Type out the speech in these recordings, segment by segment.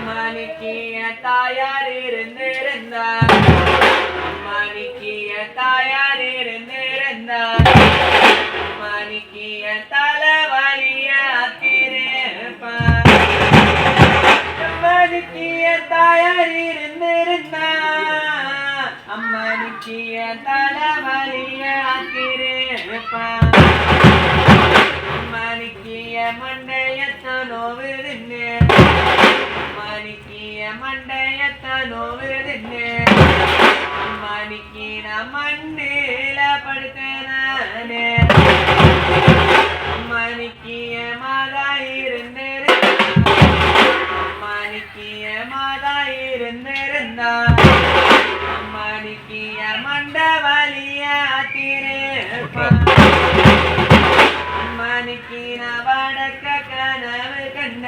மணிக்கிய தாயார் இருந்திருந்தார் மணிக்கிய தாயார் இருந்திருந்தார் மணிக்கிய தலைவலிய அத்திருப்பார் மணிக்கிய தாயார் இருந்திருந்தார் அம்மணிக்கிய தலைவலிய அத்திருப்பார் மணிக்கிய மண்டையத்தனோவிருந்தே மணிக்கிய மண்டையத்தனோவிருந்தே மணிக்கின மண்ணில படுத்தனே மணிக்கிய மாதா இருந்திருந்தார் மணிக்கிய மாதா இருந்திருந்தார் மணிக்கிய மண்டவலிய திருப்பார் மணிக்கின வடக்க கனவு கண்ட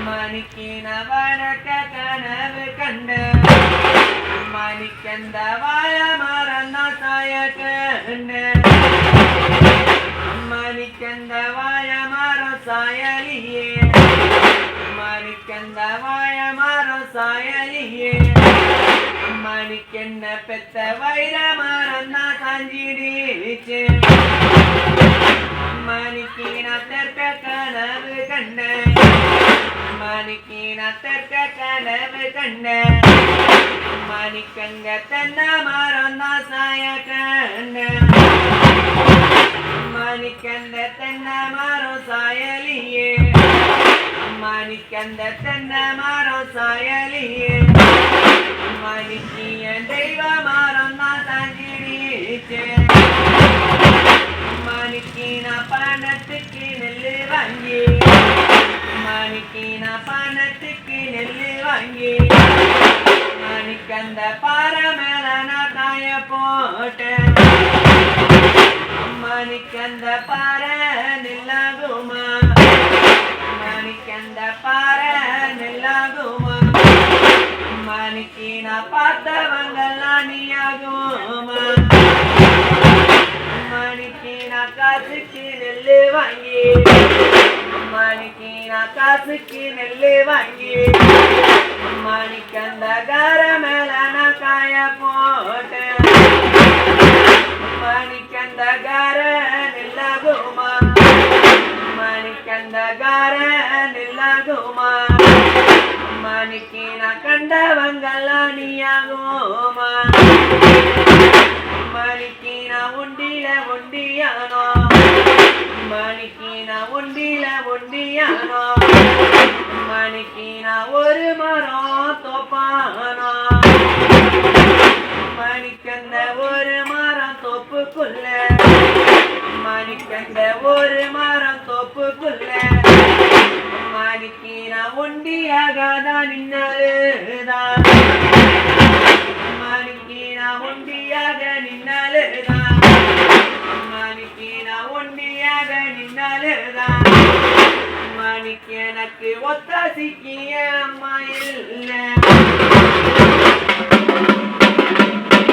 மணிக்கின வடக்க கனவு கண்ட மணிக்கந்த வாய மறந்த சாய கண்ட மணிக்கந்த வாய மர சாயலியே மணிக்கந்த வாய மர சாயலியே மணிக்கென்ன பெத்த வைர மறந்த சாஞ்சிடிச்சே மணிக்கின தெற்க கனவு கண்ட மணிக்கின தெற்க கனவு கண்ட மணிக்கங்க தென்ன மரம் சாய கண்ட மணிக்கந்த தென்ன மரம் சாயலியே மணிக்கந்த தென்ன மரம் சாயலியே மணிக்கிய தெய்வ மரம் தான் தங்கிடிச்சே மணிக்கின பணத்துக்கு நெல்லு வாங்கி மணிக்கின பணத்துக்கு நெல்லு வாங்கி மணிக்கந்த பாறை மேல நான் தாய போட்டேன் மணிக்கந்த பாறை நில்லாகுமா மணிக்கந்த பாறை நில்லாகுமா மணிக்கின பார்த்தவங்கெல்லாம் நீயாகுமா மணிக்கின காசுக்கு நெல்லு வாங்கி மணிக்கின காசுக்கு நெல்லு வாங்கி மணிக்கந்த கார மேல நான் காய போட்டேன் மணிக்கந்த கார நில்லாகுமா மணிக்கந்த கார நில்லாகுமா மணிக்கின கண்டவங்கெல்லாம் நீயாகுமா மணிக்கின உண்டில உண்டியானோ மணிக்கின உண்டில உண்டியானோ மணிக்கின ஒரு மரம் தோப்பானோ மணிக்கந்த ஒரு மரம் தோப்புக்குள்ள மணிக்கந்த ஒரு மரம் தோப்புக்குள்ள மணிக்கின உண்டியாகதான் நின்னலுதான் மணிக்கின உண்டியாக நின்னலுதான் மணிக்கின உண்டியாக நின்னலுதான் மணிக்கு எனக்கு ஒத்தாசிக்கிய அம்மா இல்லை